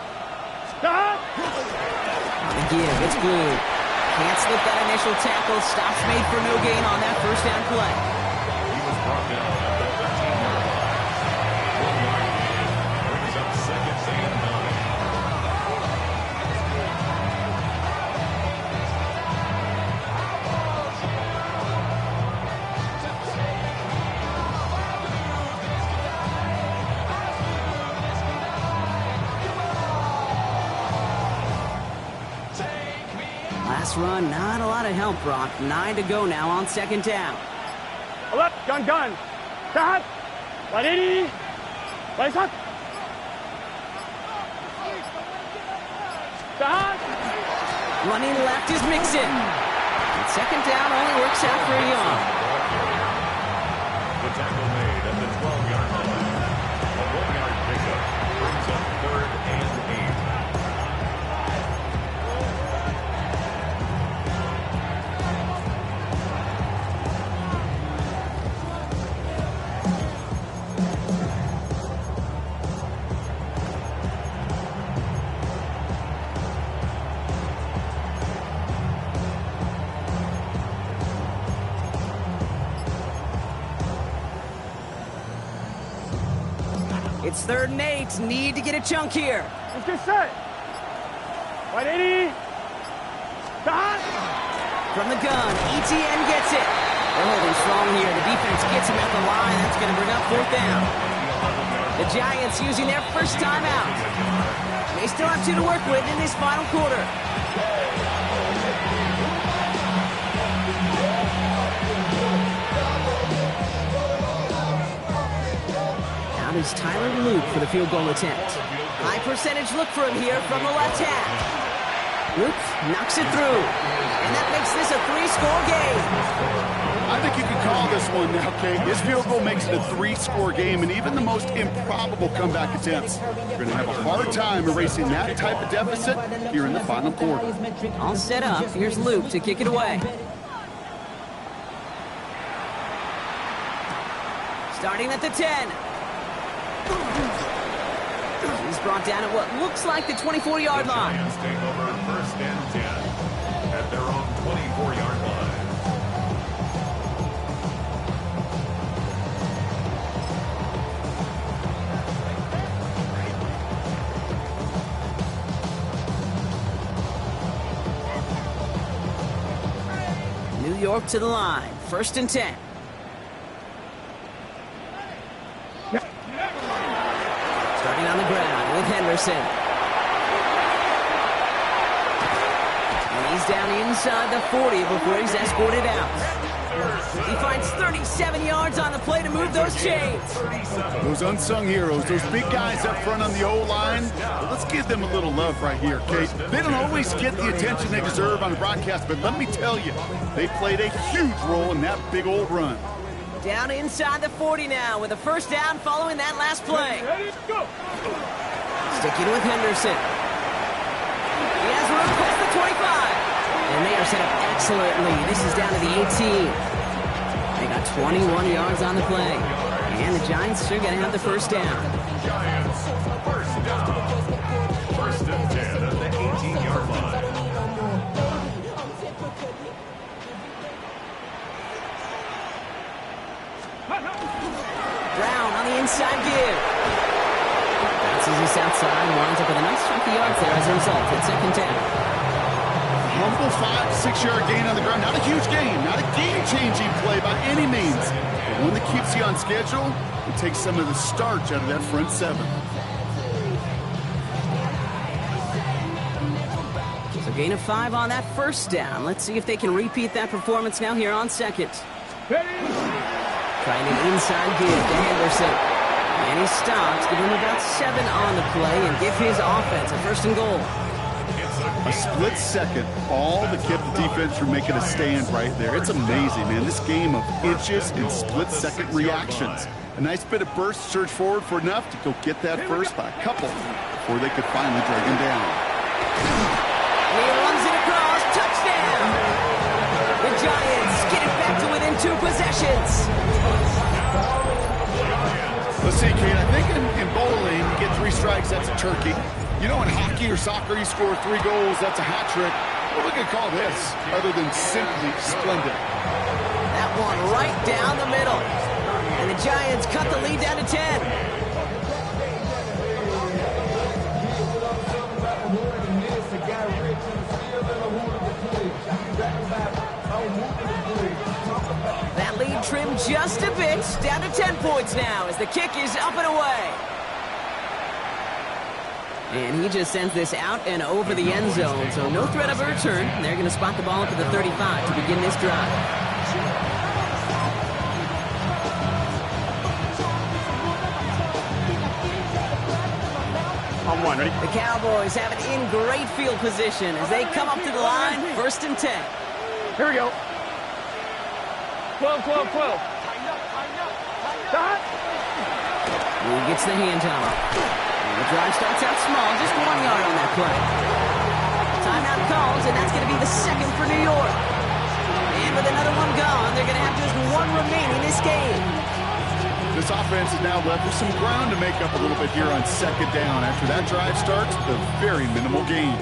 Stop. On the give, it's Blue. Can't slip that initial tackle. Stops made for no gain on that 1st down play. He was brought down at the 13-yard line. 1 yard gain. Brings up 2nd and 9. Last run, not a lot of help, Brock. 9 to go now on 2nd down. Left, gun. Dahan. 180. Right up. Dahan. Running left is Mixon. And 2nd down only works out for a yard. The tackle made at the 12-yard line. A 1-yard pickup brings up 3rd and 8. It's 3rd and 8. Need to get a chunk here. Let's get set. 180. Stop. From the gun, ETN gets it. They're holding strong here. The defense gets him at the line. That's going to bring up 4th down. The Giants using their first timeout. They still have 2 to work with in this final quarter. Out is Tyler Luke for the field goal attempt. High percentage look for him here from the left hand. Luke knocks it through. And that makes this a 3-score game. I think you can call this one now, Kate. This field goal makes it a 3-score game, and even the most improbable comeback attempts, you're going to have a hard time erasing that type of deficit here in the final quarter. All set up. Here's Luke to kick it away. Starting at the 10. He's brought down at what looks like the 24-yard line. Giants take over 1st and 10 at their own 24-yard line. New York to the line. 1st and 10. Starting on the ground with Henderson. And he's down inside the 40 before he's escorted out. He finds 37 yards on the play to move those chains. Those unsung heroes, those big guys up front on the O-line, let's give them a little love right here, Kate. They don't always get the attention they deserve on the broadcast, but let me tell you, they played a huge role in that big old run. Down inside the 40 now with a 1st down following that last play. Sticking with Henderson. He has room past the 25. And they are set up excellently. This is down to the 18. They got 21 yards on the play. And the Giants are going to have the 1st down. Giants, 1st down. 1st and 10 at the 18-yard line. Brown on the inside give. Bounces this outside and winds up with a nice chunk of yards there as a result. It's 2nd down. Humble 5-6-yard gain on the ground. Not a huge gain, not a game-changing play by any means. But one that keeps you on schedule and takes some of the starch out of that front 7. So gain of 5 on that 1st down. Let's see if they can repeat that performance now here on 2nd. Trying an inside give to Henderson. And he stops, give him about 7 on the play and give his offense a 1st and goal. A split second, all that kept the defense from making a stand right there. It's amazing, man. This game of inches and split-second reactions. A nice bit of burst, surge forward for enough to go get that first by a couple before they could finally drag him down. He runs it across, touchdown! The Giants get it back to within 2 possessions. Let's see, Kate, I think in bowling, you get 3 strikes, that's a turkey. You know, in hockey or soccer, you score 3 goals, that's a hat trick. What are we going to call this other than simply splendid? That one right down the middle. And the Giants cut the lead down to 10. That lead trimmed just a bit, down to 10 points now as the kick is up and away. And he just sends this out and over the end zone, so no threat of a return. They're going to spot the ball up at the 35 to begin this drive. On 1, ready? The Cowboys have it in great field position as they come up to the line, 1st and 10. Here we go. 12, 12, 12. Stop. He gets the handoff. The drive starts out small, just 1 yard on that play. Timeout calls, and that's going to be the 2nd for New York. And with another one gone, they're going to have just 1 remaining this game. This offense is now left with some ground to make up a little bit here on 2nd down. After that drive starts, a very minimal gain.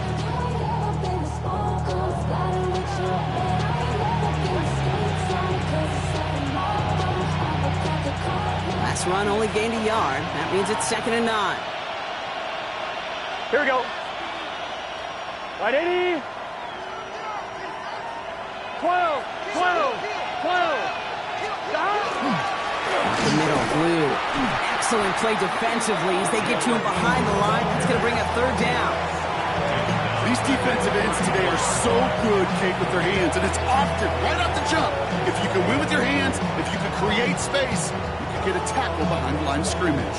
This run only gained a yard. That means it's 2nd and 9. Here we go. Right 80. 12, 12, 12. The middle, Blue. Excellent play defensively as they get to him behind the line. That's going to bring up 3rd down. These defensive ends today are so good, Kate, with their hands, and it's often right off the jump. If you can win with your hands, if you can create space, you can get a tackle behind the line of scrimmage.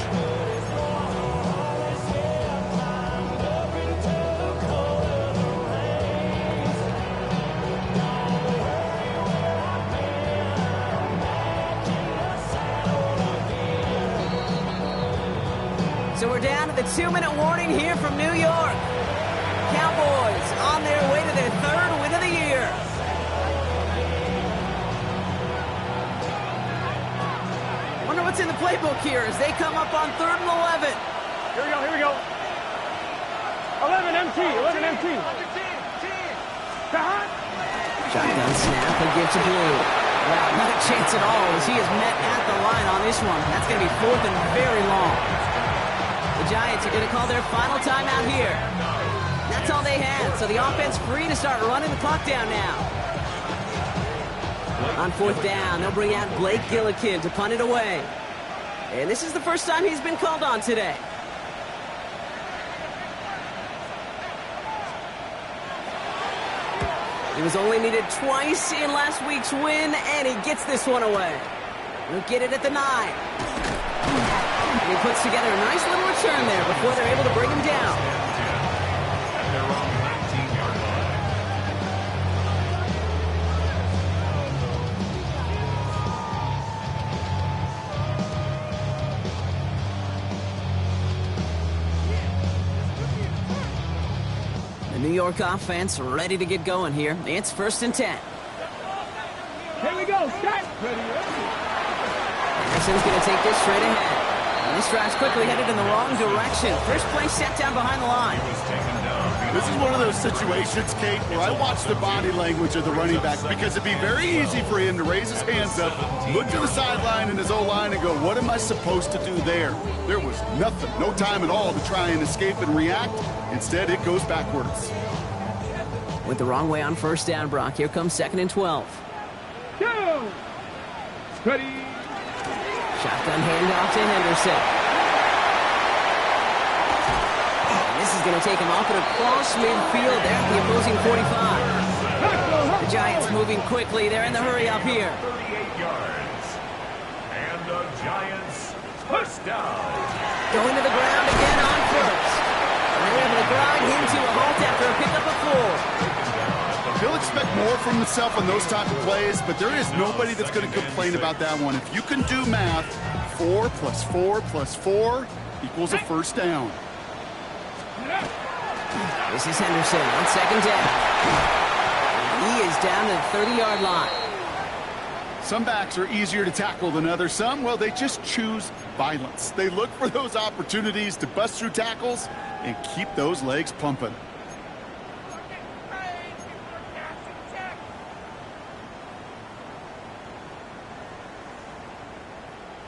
So we're down to the 2-minute warning here from New York. Cowboys on their way to their 3rd win of the year. Wonder what's in the playbook here as they come up on 3rd and 11. Here we go, here we go. 11 MT, 11 MT. Shotgun snap and give to Blue. Wow, not a chance at all as he is met at the line on this one. That's going to be 4th and very long. The Giants are going to call their final timeout here. That's all they had, so the offense free to start running the clock down now. On 4th down, they'll bring out Blake Gillikin to punt it away. And this is the first time he's been called on today. He was only needed twice in last week's win, and he gets this one away. He'll get it at the 9. And he puts together a nice little return there before they're able to bring him down. At their own 19-yard The New York offense ready to get going here. It's 1st and 10. Here we go, Scott. Anderson's going to take this straight ahead. And this drive's quickly headed in the wrong direction. First play set down behind the line. This is one of those situations, Kate, where I watch the body language of the running back because it'd be very easy for him to raise his hands up, look to the sideline in his O-line and go, what am I supposed to do there? There was nothing, no time at all to try and escape and react. Instead, it goes backwards. Went the wrong way on 1st down, Brock. Here comes 2nd and 12. Go. Ready. Shotgun handoff to Henderson. And this is going to take him off and across midfield there at the opposing 45. The Giants moving quickly. They're in the hurry up here. 38 yards. And the Giants first down. Going to the ground again on 1st. And they're able to grind him to a halt after a pickup of 4. He'll expect more from himself on those type of plays, but there is nobody that's going to complain about that one. If you can do math, 4 plus 4 plus 4 equals a 1st down. This is Henderson on 2nd down. He is down to the 30-yard line. Some backs are easier to tackle than others. Some, well, they just choose violence. They look for those opportunities to bust through tackles and keep those legs pumping.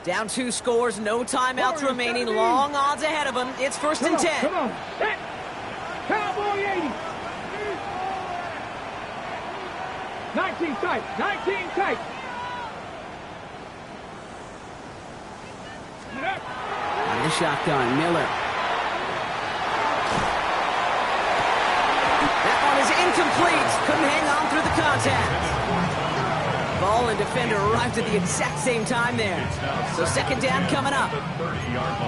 Down 2 scores, no timeouts remaining. Long odds ahead of him. It's 1st and 10. Come on. Hit. Cowboy 80. 19 tight. 19 tight. On the shotgun, Miller. That one is incomplete. Couldn't hang on through the contact. Ball and defender arrived at the exact same time there. So 2nd down coming up.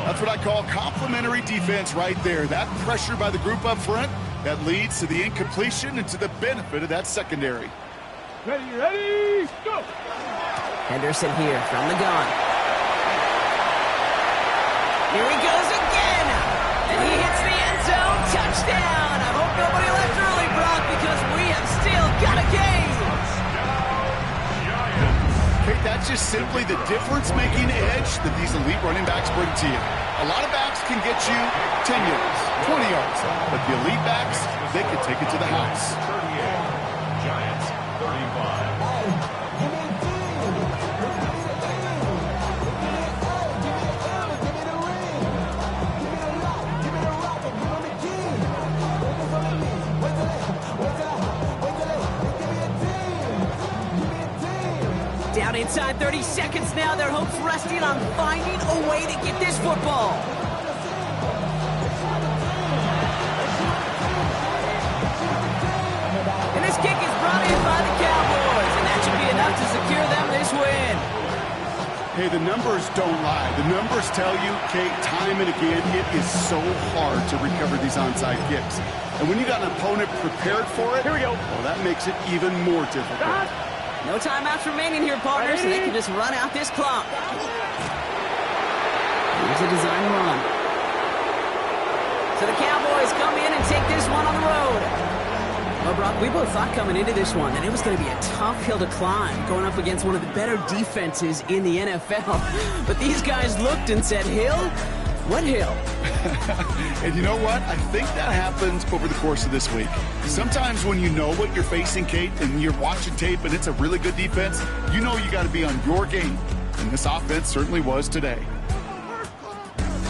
That's what I call complementary defense right there. That pressure by the group up front, that leads to the incompletion and to the benefit of that secondary. Ready, go! Henderson here from the gun. Here he goes again! And he hits the end zone. Touchdown! I hope nobody left early, Brock, because we have still got a game! Kate, that's just simply the difference-making edge that these elite running backs bring to you. A lot of backs can get you 10 yards, 20 yards, but the elite backs, they can take it to the house. 38. Giants 35. inside 30 seconds now. Their hopes resting on finding a way to get this football. And this kick is brought in by the Cowboys, and that should be enough to secure them this win. Hey, the numbers don't lie. The numbers tell you, Kate, time and again, it is so hard to recover these onside kicks. And when you got an opponent prepared for it, Here we go. well, that makes it even more difficult. No timeouts remaining here, partners, so they can just run out this clock. Here's a design run. So the Cowboys come in and take this one on the road. Well, Brock, we both thought coming into this one that it was going to be a tough hill to climb, going up against one of the better defenses in the NFL. But these guys looked and said, hill? What hill? And you know what? I think that happens over the course of this week. Sometimes when you know what you're facing, Kate, and you're watching tape and it's a really good defense, you know you got to be on your game. And this offense certainly was today.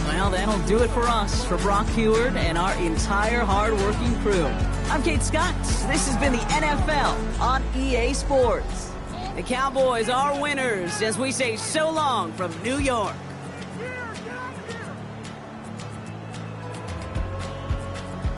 Well, that'll do it for us, for Brock Heward and our entire hard-working crew. I'm Kate Scott. This has been the NFL on EA Sports. The Cowboys are winners as we say so long from New York.